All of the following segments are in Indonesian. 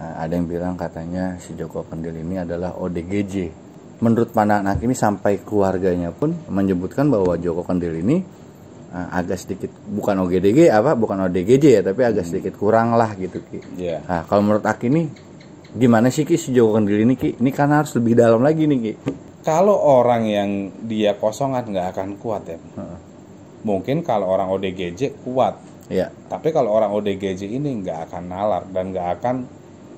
Ada yang bilang katanya si Joko Kendil ini adalah ODGJ. Menurut pandangan Aki ini sampai keluarganya pun menyebutkan bahwa Joko Kendil ini agak sedikit bukan ODGJ ya, tapi agak sedikit kurang lah gitu Ki. Yeah. Nah, kalau menurut Aki ini gimana sih Ki si Joko Kendil ini Ki? Ini kan harus lebih dalam lagi nih Ki. Kalau orang yang dia kosongan nggak akan kuat ya. Mungkin kalau orang ODGJ kuat. Iya. Tapi kalau orang ODGJ ini nggak akan nalar dan nggak akan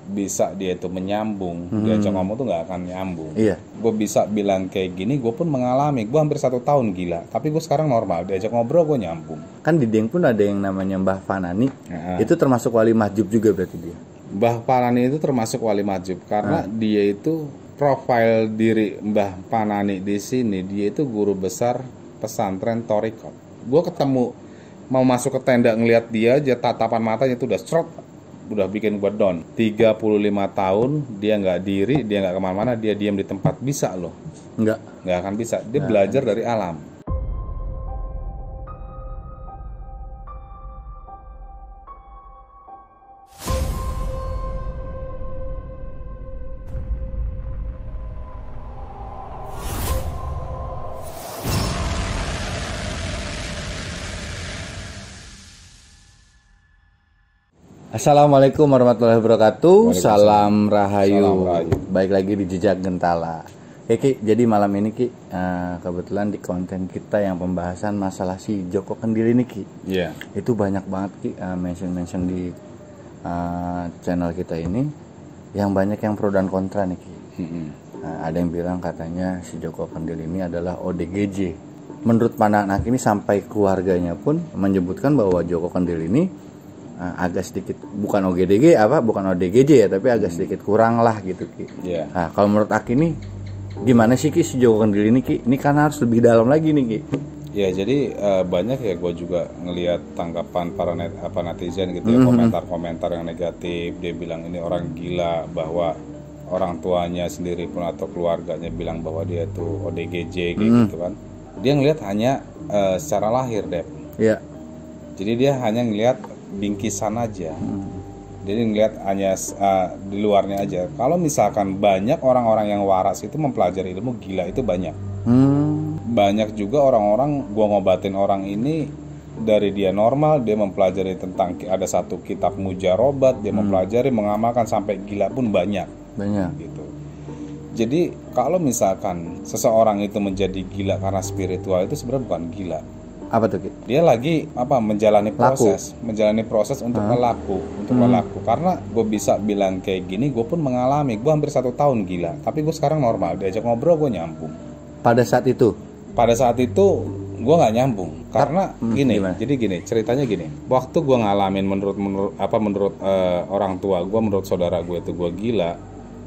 bisa dia itu menyambung. Diajak ngomong tuh nggak akan nyambung. Iya. Gue bisa bilang kayak gini, gue pun mengalami. Gue hampir 1 tahun gila. Tapi gue sekarang normal. Diajak ngobrol gue nyambung. Kan di Dieng pun ada yang namanya Mbah Fanani. Itu termasuk wali mahjub juga berarti dia. Mbah Panani itu termasuk wali mahjub karena dia itu profil diri Mbah Panani di sini, dia itu guru besar pesantren Torikot. Gue ketemu mau masuk ke tenda ngelihat dia aja tatapan matanya itu udah strot, udah bikin gue down. 35 tahun dia nggak diri, dia nggak kemana-mana, dia diam di tempat. Bisa loh? Nggak akan bisa. Dia belajar dari alam. Assalamualaikum warahmatullahi wabarakatuh. Salam Rahayu. Salam Rahayu. Baik lagi di Jejak Gentala. Ki, jadi malam ini Ki, kebetulan di konten kita yang pembahasan masalah si Joko Kendil ini Ki. Iya. Itu banyak banget Ki mention di channel kita ini, yang banyak yang pro dan kontra nih Ki. Ada yang bilang katanya si Joko Kendil ini adalah ODGJ. Menurut pandangan Aki ini sampai keluarganya pun menyebutkan bahwa Joko Kendil ini agak sedikit bukan ODGJ ya, tapi agak sedikit kurang lah gitu Ki. Yeah. Nah, kalau menurut Aki ini gimana sih Ki si Joko Kendil ini Ki? Ini kan harus lebih dalam lagi nih Ki. Ya jadi banyak ya gue juga ngelihat tanggapan para netizen gitu ya, komentar-komentar yang negatif. Dia bilang ini orang gila, bahwa orang tuanya sendiri pun atau keluarganya bilang bahwa dia itu ODGJ kayak gitu kan. Dia ngelihat hanya secara lahir Dep. Iya. Jadi dia hanya ngelihat bingkisan aja. Jadi ngelihat hanya di luarnya aja. Kalau misalkan banyak orang-orang yang waras itu mempelajari ilmu, gila itu banyak. Banyak juga orang-orang, gua ngobatin orang ini dari dia normal, dia mempelajari tentang ada satu kitab mujarobat, dia mempelajari, mengamalkan sampai gila pun banyak gitu. Jadi kalau misalkan seseorang itu menjadi gila karena spiritual, itu sebenarnya bukan gila. Apa tuh Ki? Dia lagi menjalani proses untuk melaku, Karena gue bisa bilang kayak gini, gue pun mengalami. Gue hampir 1 tahun gila, tapi gue sekarang normal. Diajak ngobrol gue nyambung. Pada saat itu gue nggak nyambung karena gini, ceritanya gini. Waktu gue ngalamin menurut orang tua gue, menurut saudara gue itu gue gila,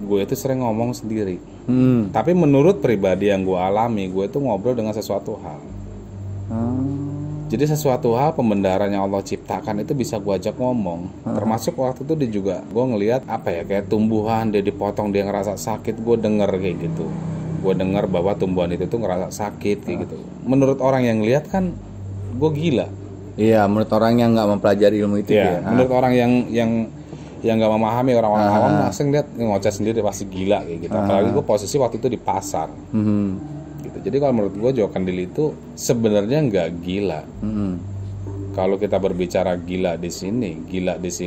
gue itu sering ngomong sendiri. Tapi menurut pribadi yang gue alami, gue itu ngobrol dengan sesuatu hal. Jadi sesuatu hal pembendaharaan yang Allah ciptakan itu bisa gue ajak ngomong. Termasuk waktu itu dia juga, gue ngelihat kayak tumbuhan dia dipotong, dia ngerasa sakit. Gue denger kayak gitu. Gue denger bahwa tumbuhan itu tuh ngerasa sakit kayak gitu. Menurut orang yang lihat kan gue gila. Iya, menurut orang yang nggak mempelajari ilmu itu ya. Menurut orang yang nggak memahami, orang-orang awam langsung lihat ngoceh sendiri pasti gila kayak gitu. Apalagi gue posisi waktu itu di pasar. Jadi kalau menurut gue Joko Kendil itu sebenarnya nggak gila. Kalau kita berbicara gila di sini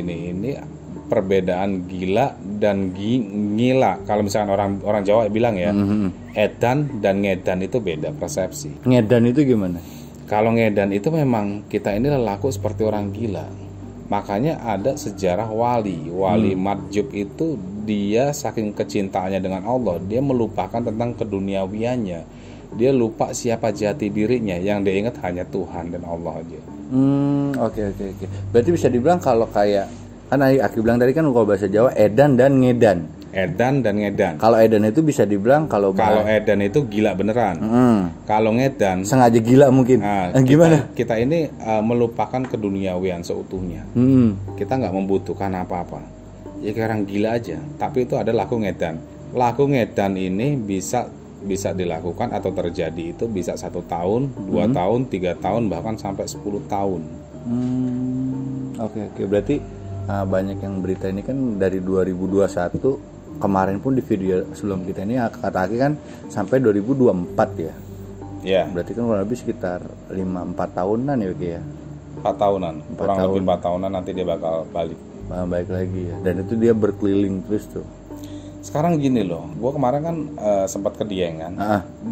ini perbedaan gila dan ngila. Kalau misalkan orang Jawa bilang ya, edan dan ngedan itu beda persepsi. Ngedan itu gimana? Kalau ngedan itu memang kita ini lelaku seperti orang gila. Makanya ada sejarah wali mahjub itu, dia saking kecintaannya dengan Allah, dia melupakan tentang keduniawiannya. Dia lupa siapa jati dirinya, yang dia ingat hanya Tuhan dan Allah aja. Oke. Berarti bisa dibilang kalau kayak, kan Aki bilang tadi kan kalau bahasa Jawa edan dan ngedan. Edan dan ngedan. Kalau edan itu bisa dibilang kalau edan itu gila beneran. Kalau ngedan sengaja gila mungkin. Gimana? Kita ini melupakan keduniawian seutuhnya. Kita nggak membutuhkan apa-apa. Ya kayak orang gila aja. Tapi itu ada laku ngedan. Laku ngedan ini bisa dilakukan atau terjadi itu bisa 1 tahun, 2 tahun, 3 tahun, bahkan sampai 10 tahun. Oke. Berarti banyak yang berita ini kan dari 2021, kemarin pun di video sebelum kita ini kata Aki kan sampai 2024 ya. Ya. Berarti kan kurang lebih sekitar 4 tahunan ya Ki ya. 4 tahunan. Kurang lebih 4 tahunan nanti dia bakal balik. Balik lagi ya. Dan itu dia berkeliling terus tuh. Sekarang gini loh, gue kemarin kan sempat ke Dieng kan.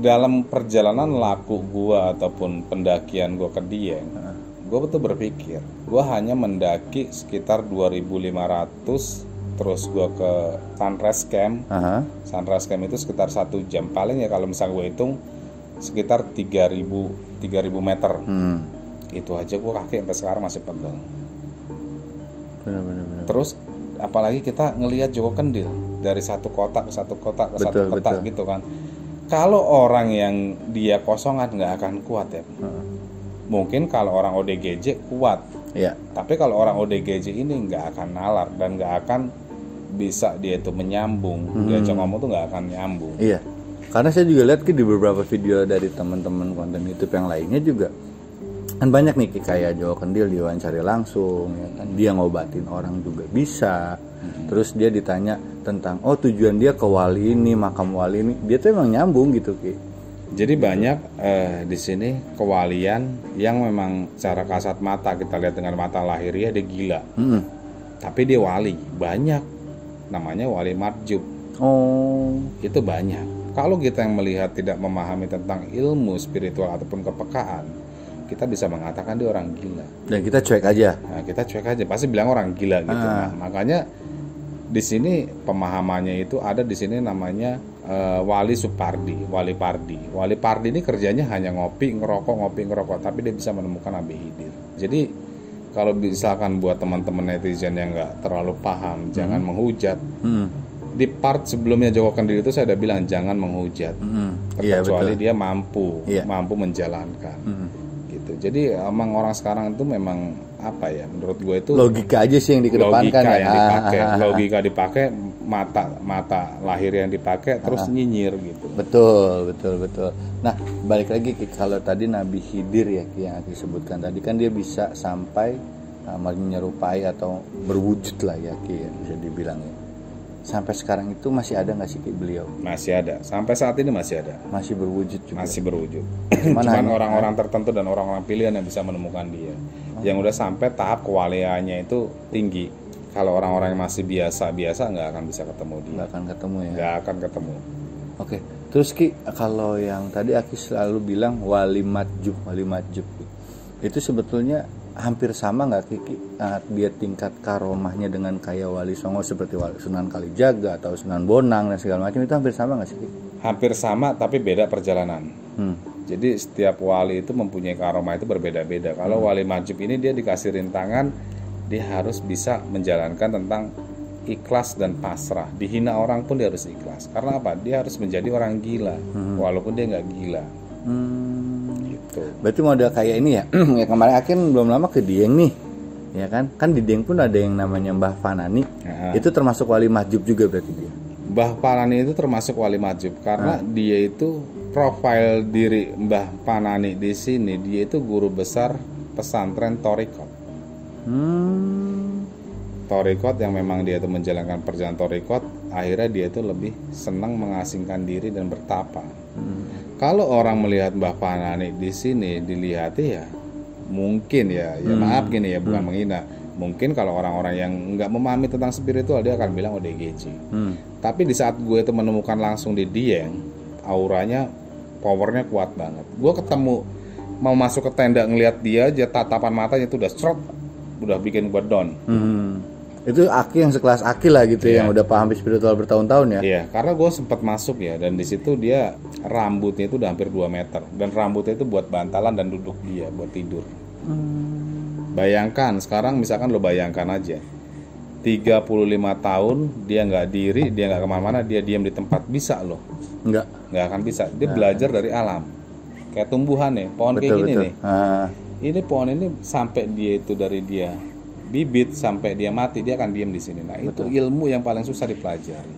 Dalam perjalanan laku gue ataupun pendakian gue ke Dieng, gue betul berpikir, gue hanya mendaki sekitar 2.500. Terus gue ke Sunrise Camp. Sunrise Camp itu sekitar 1 jam. Paling ya kalau misalnya gue hitung sekitar 3.000 meter. Itu aja gue kaki sampai sekarang masih pegel. Benar. Terus apalagi kita ngelihat Joko Kendil dari satu kota ke satu kota ke satu kota gitu kan. Kalau orang yang dia kosongan nggak akan kuat ya. Mungkin kalau orang ODGJ kuat. Iya. Tapi kalau orang ODGJ ini nggak akan nalar dan nggak akan bisa dia itu menyambung. Diajak ngomong tuh nggak akan nyambung. Iya. Karena saya juga lihat di beberapa video dari teman-teman konten YouTube yang lainnya juga kan banyak nih kayak Joko Kendil diwawancari langsung ya kan, dia ngobatin orang juga bisa. Terus dia ditanya tentang tujuan dia ke wali ini, makam wali ini, dia tuh emang nyambung gitu Ki. Jadi banyak di sini kewalian yang memang secara kasat mata kita lihat dengan mata lahiriah dia gila. Tapi dia wali, banyak namanya wali marjub. Itu banyak. Kalau kita yang melihat tidak memahami tentang ilmu spiritual ataupun kepekaan, kita bisa mengatakan dia orang gila. Dan kita cuek aja. Nah, kita cuek aja, pasti bilang orang gila gitu. Nah, makanya di sini pemahamannya itu ada di sini namanya Wali Supardi, Wali Pardi. Wali Pardi ini kerjanya hanya ngopi, ngerokok, tapi dia bisa menemukan Nabi Khidir. Jadi kalau misalkan buat teman-teman netizen yang nggak terlalu paham, jangan menghujat. Di part sebelumnya Joko Kendil itu saya udah bilang jangan menghujat, kecuali dia mampu menjalankan. Gitu. Jadi emang orang sekarang itu memang apa ya? Menurut gue itu logika aja sih yang dikedepankan. Logika yang dipakai, logika dipakai, mata lahir yang dipakai, terus nyinyir gitu. Betul. Nah balik lagi kalau tadi Nabi Khidir ya yang disebutkan tadi kan dia bisa sampai menyerupai atau berwujud lah ya Ki, bisa dibilang ya. Sampai sekarang itu masih ada nggak sih Ki beliau? Masih ada, sampai saat ini masih ada. Masih berwujud juga? Masih berwujud. Cuman orang-orang tertentu dan orang-orang pilihan yang bisa menemukan dia. Yang udah sampai tahap kewaliannya itu tinggi. Kalau orang-orang yang masih biasa-biasa nggak akan bisa ketemu dia. Nggak akan ketemu ya? Nggak akan ketemu. Oke, terus Ki, kalau yang tadi Aki selalu bilang wali majub, itu sebetulnya hampir sama nggak Kiki dia tingkat karomahnya dengan kayak Wali Songo seperti Wali Sunan Kalijaga atau Sunan Bonang dan segala macam, itu hampir sama nggak sih Kiki? Hampir sama tapi beda perjalanan. Jadi setiap wali itu mempunyai karomah itu berbeda-beda. Kalau wali majub ini dia dikasih rintangan, dia harus bisa menjalankan tentang ikhlas dan pasrah. Dihina orang pun dia harus ikhlas. Karena apa? Dia harus menjadi orang gila walaupun dia nggak gila. Berarti model kayak ini ya. Ya kemarin akhir belum lama ke Dieng nih, ya kan? Kan di Dieng pun ada yang namanya Mbah Panani. Itu termasuk wali majub juga berarti dia. Mbah Panani itu termasuk wali majub karena dia itu profil diri Mbah Panani di sini, dia itu guru besar pesantren Torikot. Torikot yang memang dia itu menjalankan perjalanan Torikot, akhirnya dia itu lebih senang mengasingkan diri dan bertapa. Kalau orang melihat Mbah Panani di sini dilihat ya mungkin ya maaf gini ya, bukan menghina. Mungkin kalau orang-orang yang nggak memahami tentang spiritual dia akan bilang ODGJ. Tapi di saat gue itu menemukan langsung di Dieng, auranya, powernya kuat banget. Gue ketemu mau masuk ke tenda ngelihat dia aja, tatapan matanya itu udah bikin gue down. Itu Aki yang sekelas Aki lah gitu ya, yang udah paham spiritual bertahun-tahun ya. Iya, karena gue sempat masuk ya, dan di situ dia rambutnya itu udah hampir 2 meter, dan rambutnya itu buat bantalan dan duduk dia buat tidur. Bayangkan sekarang misalkan lo bayangkan aja 35 tahun dia nggak diri, dia nggak kemana-mana, dia diam di tempat, bisa loh? Nggak akan bisa. Dia belajar dari alam, kayak tumbuhan ya, pohon kayak gini nih. Ini pohon ini sampai dia itu dari dia bibit sampai dia mati dia akan diam di sini. Nah itu ilmu yang paling susah dipelajari.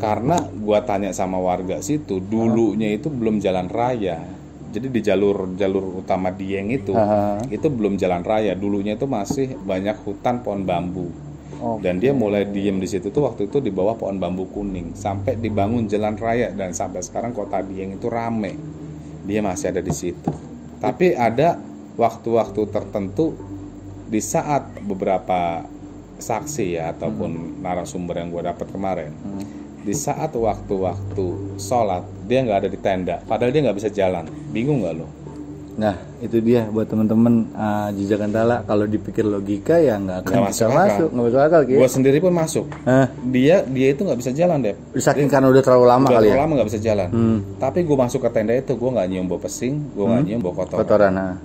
Karena gua tanya sama warga situ, dulunya itu belum jalan raya, Jadi di jalur utama Dieng itu belum jalan raya. Dulunya itu masih banyak hutan pohon bambu. Dan dia mulai diem di situ tuh waktu itu di bawah pohon bambu kuning sampai dibangun jalan raya, dan sampai sekarang kota Dieng itu rame. Dia masih ada di situ. Tapi ada waktu-waktu tertentu di saat beberapa saksi ya ataupun narasumber yang gue dapat kemarin, di saat waktu-waktu sholat dia nggak ada di tenda, padahal dia nggak bisa jalan. Bingung nggak lo? Nah itu dia buat teman-teman Jejak Gantala, kalau dipikir logika ya nggak akan bisa masuk, nggak masuk akal. Gue sendiri pun masuk. Dia itu nggak bisa jalan, Dep. Saking karena udah terlalu lama kali ya. Terlalu lama nggak bisa jalan. Tapi gue masuk ke tenda itu, gue nggak nyium bau pesing, gue nggak nyium bau kotoran.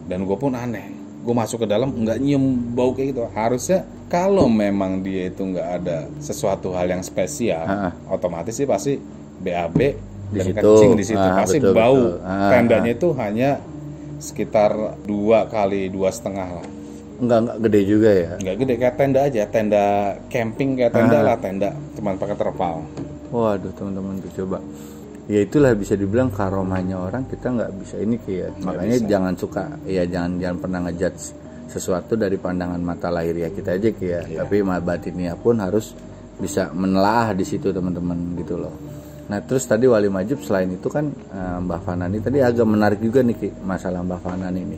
Dan gue pun aneh, gue masuk ke dalam nggak nyium bau kayak gitu. Harusnya kalau memang dia itu nggak ada sesuatu hal yang spesial, otomatis sih pasti BAB dan kencing di situ. Pasti betul, bau. Tendanya itu hanya sekitar 2 kali 2,5 lah. Enggak gede juga ya? Enggak gede, kayak tenda aja, tenda camping kayak tenda lah, tenda cuman pakai terpal. Waduh teman-teman tuh coba. Ya itulah bisa dibilang karomahnya orang, kita nggak bisa ini kayak. Makanya bisa. Jangan suka ya, jangan pernah ngejudge sesuatu dari pandangan mata lahiriah kita aja kayak. Tapi batinnya pun harus bisa menelaah di situ teman-teman gitu loh. Nah terus tadi Wali Majub selain itu kan Mbah Fanani tadi agak menarik juga nih Ki, masalah Mbah Fanani ini.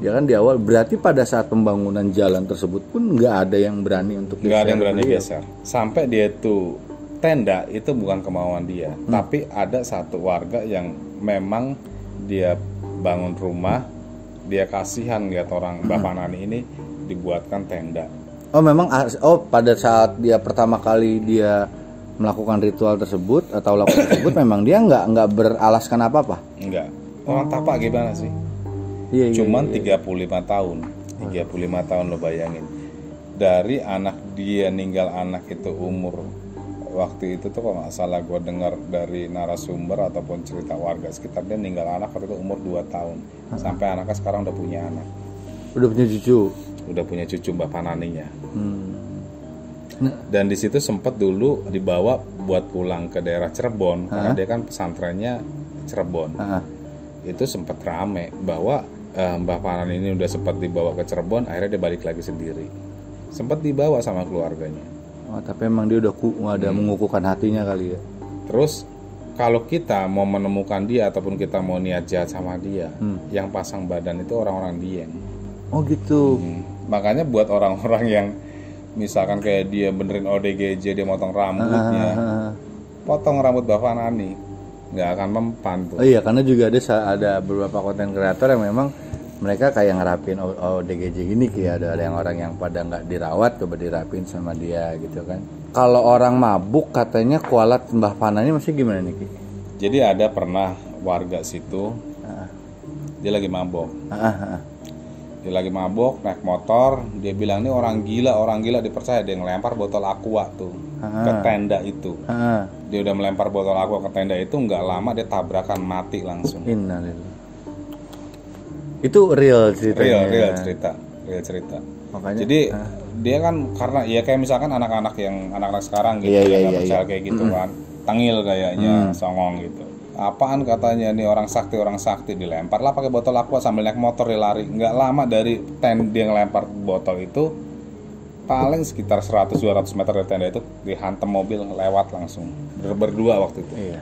Dia kan di awal berarti pada saat pembangunan jalan tersebut pun nggak ada yang berani untuk nggak ada yang berani geser. Sampai dia tuh tenda itu bukan kemauan dia, tapi ada satu warga yang memang dia bangun rumah, dia kasihan lihat orang Mbah Fanani ini dibuatkan tenda. Oh memang pada saat dia pertama kali dia melakukan ritual tersebut atau lakukan tersebut memang dia nggak beralaskan apa-apa. Enggak. Orang tapak gimana sih? Iya, cuman 35 tahun. 35 tahun lo bayangin. Dari anak dia ninggal anak itu umur waktu itu tuh kalau nggak salah gue dengar dari narasumber ataupun cerita warga sekitar, dia ninggal anak waktu itu umur 2 tahun. Sampai anaknya sekarang udah punya anak. Udah punya cucu. Udah punya cucu Mbah Fananinya. Dan di situ sempat dulu dibawa buat pulang ke daerah Cirebon karena dia kan pesantrennya Cirebon. Itu sempat rame bahwa Mbah Fanani ini udah sempat dibawa ke Cirebon, akhirnya dia balik lagi sendiri. Sempat dibawa sama keluarganya. Oh, tapi emang dia udah ada mengukuhkan hatinya kali ya. Terus kalau kita mau menemukan dia ataupun kita mau niat jahat sama dia, yang pasang badan itu orang-orang Dieng. Oh gitu. Makanya buat orang-orang yang misalkan kayak dia benerin ODGJ, dia motong rambutnya, potong rambut Mbah Fanani, nggak akan mempan tuh. Oh iya, karena juga ada beberapa konten kreator yang memang mereka kayak ngerapin ODGJ gini, kayak ada yang orang yang pada nggak dirawat coba dirapin sama dia gitu kan. Kalau orang mabuk katanya kualat Mbah Fanani masih gimana nih Ki? Jadi ada pernah warga situ, dia lagi mabok. Dia lagi mabok, naik motor, dia bilang ini orang gila dipercaya, dia ngelempar botol aqua tuh ke tenda itu. Dia udah melempar botol aqua ke tenda itu, nggak lama dia tabrakan mati langsung. Innalillah. Itu real ceritanya. Real cerita. Makanya, jadi dia kan karena ya kayak misalkan anak-anak sekarang gitu, nggak percaya kayak gitu kan, tangil kayaknya, songong gitu. Apaan katanya nih orang sakti dilempar lah pakai botol aqua sambil naik motor dia lari. Nggak lama dari tenda dia ngelempar botol itu, paling sekitar 100-200 meter dari tenda itu dihantam mobil lewat langsung berdua waktu itu. Iya.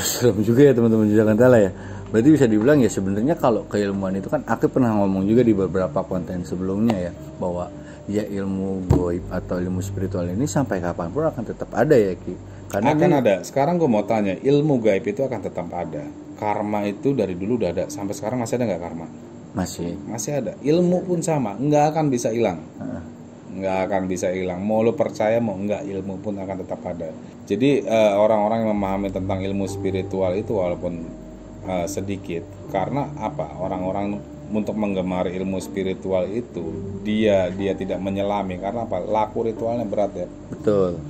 Serem juga ya teman-teman Jejak Gantala ya. Berarti bisa dibilang ya sebenarnya kalau keilmuan itu kan aku pernah ngomong juga di beberapa konten sebelumnya ya, bahwa ya ilmu goib atau ilmu spiritual ini sampai kapanpun akan tetap ada ya Ki. Karena akan ada. Sekarang gue mau tanya, ilmu gaib itu akan tetap ada. Karma itu dari dulu udah ada. Sampai sekarang masih ada nggak karma? Masih ada. Ilmu pun sama, nggak akan bisa hilang. Nggak akan bisa hilang. Mau lo percaya mau nggak, ilmu pun akan tetap ada. Jadi orang-orang yang memahami tentang ilmu spiritual itu walaupun sedikit. Karena apa? Orang-orang untuk menggemari ilmu spiritual itu dia tidak menyelami. Karena apa? Laku ritualnya berat ya. Betul.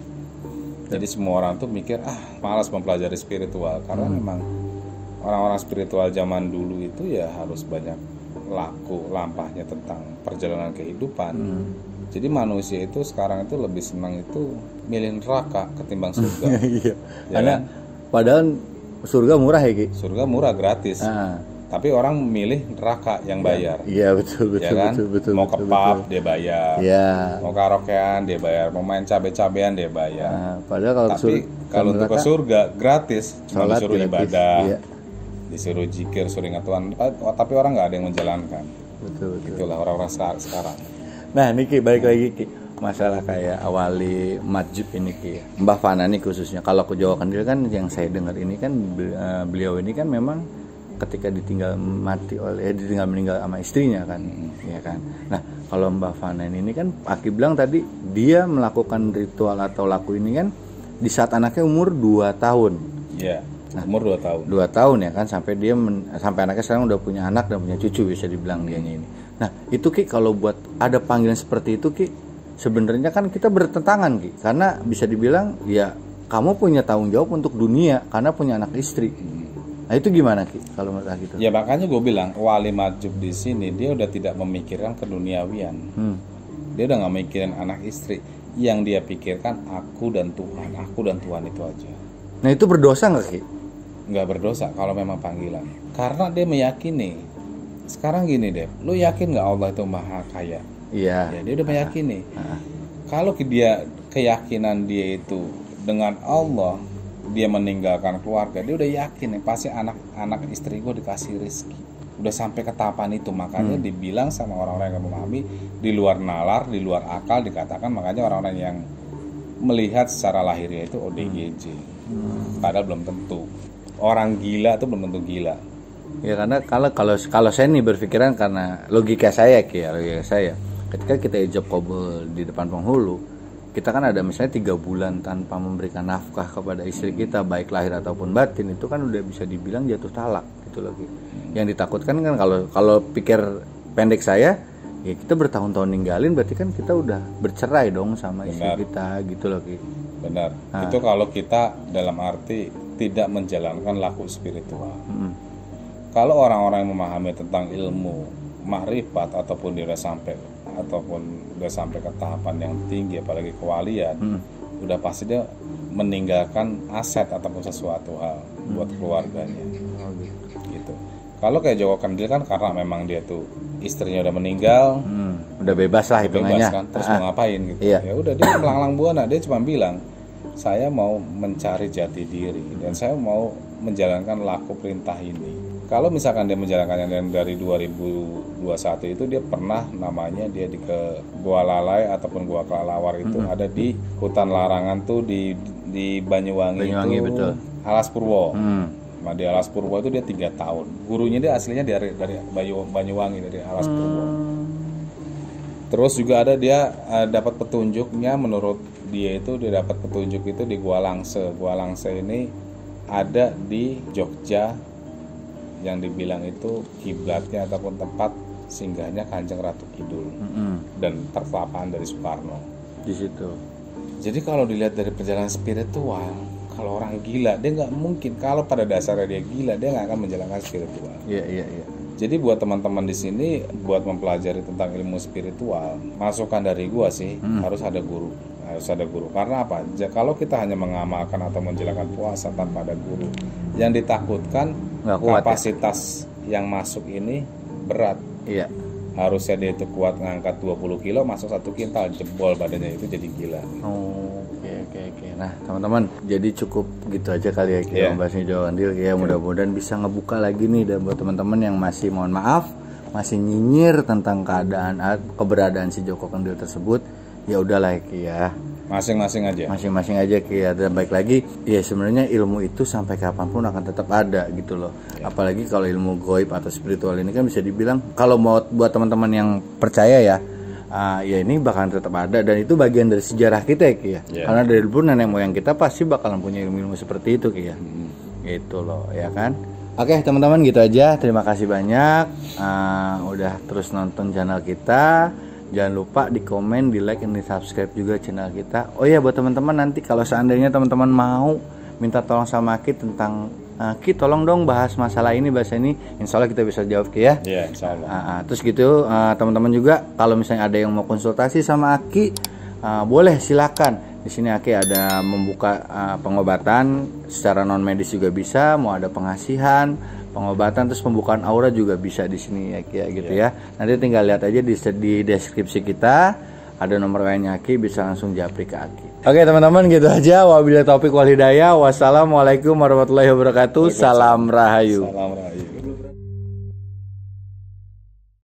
Jadi semua orang tuh mikir malas mempelajari spiritual karena memang orang-orang spiritual zaman dulu itu ya harus banyak laku lampahnya tentang perjalanan kehidupan. Jadi manusia itu sekarang itu lebih senang itu milih neraka ketimbang surga. Iya. Karena padahal surga murah ya Ki? Surga murah, gratis. Tapi orang milih neraka yang bayar. Iya, betul Ya kan? betul. Mau ke pub dia bayar. Iya. Mau karaokean dia bayar, mau main cabe-cabean dia bayar. Padahal kalau untuk ke surga gratis, cuma disuruh gratis. ibadah. Iya. Disuruh zikir, suruh ingat Tuhan, tapi orang nggak ada yang menjalankan. Betul. Itulah orang-orang sekarang. Nah, Niki balik lagi Ki. Masalah kayak awali masjid ini Ki. Mbah Fana nih khususnya. Kalau ke Jawa Kendil kan yang saya dengar ini kan beliau ini kan memang ketika ditinggal meninggal sama istrinya kan, ya kan. Nah, kalau Mbah Fana ini kan Aki bilang tadi dia melakukan ritual atau laku ini kan di saat anaknya umur 2 tahun. Iya. Nah, umur 2 tahun. 2 tahun ya kan, sampai dia sampai anaknya sekarang udah punya anak dan punya cucu bisa dibilang dianya ini. Nah, itu Ki kalau buat ada panggilan seperti itu Ki, sebenarnya kan kita bertentangan Ki, karena bisa dibilang ya kamu punya tanggung jawab untuk dunia karena punya anak istri. Nah, itu gimana Ki kalau menurut gitu? Ya makanya gue bilang wali majub di sini dia udah tidak memikirkan keduniawian. Dia udah nggak mikirin anak istri. Yang dia pikirkan aku dan Tuhan itu aja. Nah, itu berdosa nggak Ki? Nggak berdosa kalau memang panggilan. Karena dia meyakini. Sekarang gini deh, lu yakin nggak Allah itu maha kaya? Iya. Ya, dia udah meyakini. Kalau dia keyakinan dia itu dengan Allah, dia meninggalkan keluarga, dia udah yakin nih pasti anak istri gue dikasih rezeki. Udah sampai ke tahapan itu, makanya dibilang sama orang-orang yang memahami di luar nalar, di luar akal dikatakan, makanya orang-orang yang melihat secara lahiriah itu ODGJ. Padahal belum tentu. Orang gila itu belum tentu gila. Ya karena kalau saya nih berpikiran karena logika saya Ki, logika saya. Ketika kita ijab qabul di depan penghulu, kita kan ada misalnya 3 bulan tanpa memberikan nafkah kepada istri kita, baik lahir ataupun batin, itu kan udah bisa dibilang jatuh talak gitu loh Ki. Yang ditakutkan kan kalau pikir pendek saya, ya kita bertahun-tahun ninggalin berarti kan kita udah bercerai dong sama istri kita gitu loh Ki. Benar. Itu kalau kita dalam arti tidak menjalankan laku spiritual. Kalau orang-orang yang memahami tentang ilmu makrifat ataupun dia udah sampai ke tahapan yang tinggi, apalagi kewalian, udah pasti dia meninggalkan aset ataupun sesuatu hal buat keluarganya. Gitu. Kalau kayak Joko Kendil kan karena memang dia tuh istrinya udah meninggal, udah bebas lah hitungannya. Kan? Terus mau ngapain gitu? Ya udah dia melanglang buana, dia cuma bilang saya mau mencari jati diri dan saya mau menjalankan laku perintah ini. Kalau misalkan dia menjalankannya dari 2021 itu dia pernah namanya dia ke Gua Lalai ataupun Gua Kelelawar itu ada di hutan larangan tuh di Banyuwangi itu betul. Alas Purwo. Nah, di Alas Purwo itu dia 3 tahun. Gurunya dia aslinya dari Banyuwangi, dari Alas Purwo. Terus juga ada dia dapat petunjuknya, menurut dia itu dia dapat petunjuk itu di Gua Langse. Gua Langse ini ada di Jogja, yang dibilang itu kiblatnya ataupun tempat singgahnya Kanjeng Ratu Kidul dan pertapaan dari Soekarno di situ. Jadi kalau dilihat dari perjalanan spiritual, kalau orang gila dia nggak mungkin, kalau pada dasarnya dia gila dia nggak akan menjalankan spiritual. Iya. Jadi buat teman-teman di sini buat mempelajari tentang ilmu spiritual, masukan dari gua sih harus ada guru. Karena apa? Kalau kita hanya mengamalkan atau menjalankan puasa tanpa ada guru, yang ditakutkan kapasitas yang masuk ini berat. Iya. Harusnya dia itu kuat ngangkat 20 kilo, masuk 1 kintal, jebol badannya, itu jadi gila. Oke. Nah, teman-teman, jadi cukup gitu aja kali ya kita membahasnya Jawa Kendil ya. Mudah-mudahan bisa ngebuka lagi nih dan buat teman-teman yang masih mohon maaf masih nyinyir tentang keberadaan si Joko Kendil tersebut. Ya udahlah Ki ya, masing-masing aja Ki ya. Dan baik lagi ya, sebenarnya ilmu itu sampai kapanpun akan tetap ada gitu loh. Apalagi kalau ilmu goib atau spiritual ini kan bisa dibilang kalau mau buat teman-teman yang percaya ya, ya ini bakalan tetap ada dan itu bagian dari sejarah kita ya Ki ya. Karena dari dulu nenek moyang kita pasti bakalan punya ilmu-ilmu seperti itu Ki ya. Gitu loh ya kan. Oke teman-teman, gitu aja. Terima kasih banyak udah terus nonton channel kita. Jangan lupa di komen, di like, dan di subscribe juga channel kita. Oh ya, buat teman-teman nanti kalau seandainya teman-teman mau minta tolong sama Ki tentang Ki tolong dong bahas masalah ini, bahasa ini, insya Allah kita bisa jawab Ki ya. Iya, insya Allah. Terus gitu teman-teman juga kalau misalnya ada yang mau konsultasi sama Ki, boleh silakan Di sini Aki ada membuka pengobatan secara non medis juga bisa, mau ada pengasihan, pengobatan, terus pembukaan aura juga bisa di sini Aki ya gitu ya. Nanti tinggal lihat aja di deskripsi kita ada nomor WA-nya Aki, bisa langsung japri ke Aki. Oke teman-teman, gitu aja. Wabillahi taufik wal hidayah. Wassalamualaikum warahmatullahi wabarakatuh. Salam Rahayu. Salam Rahayu.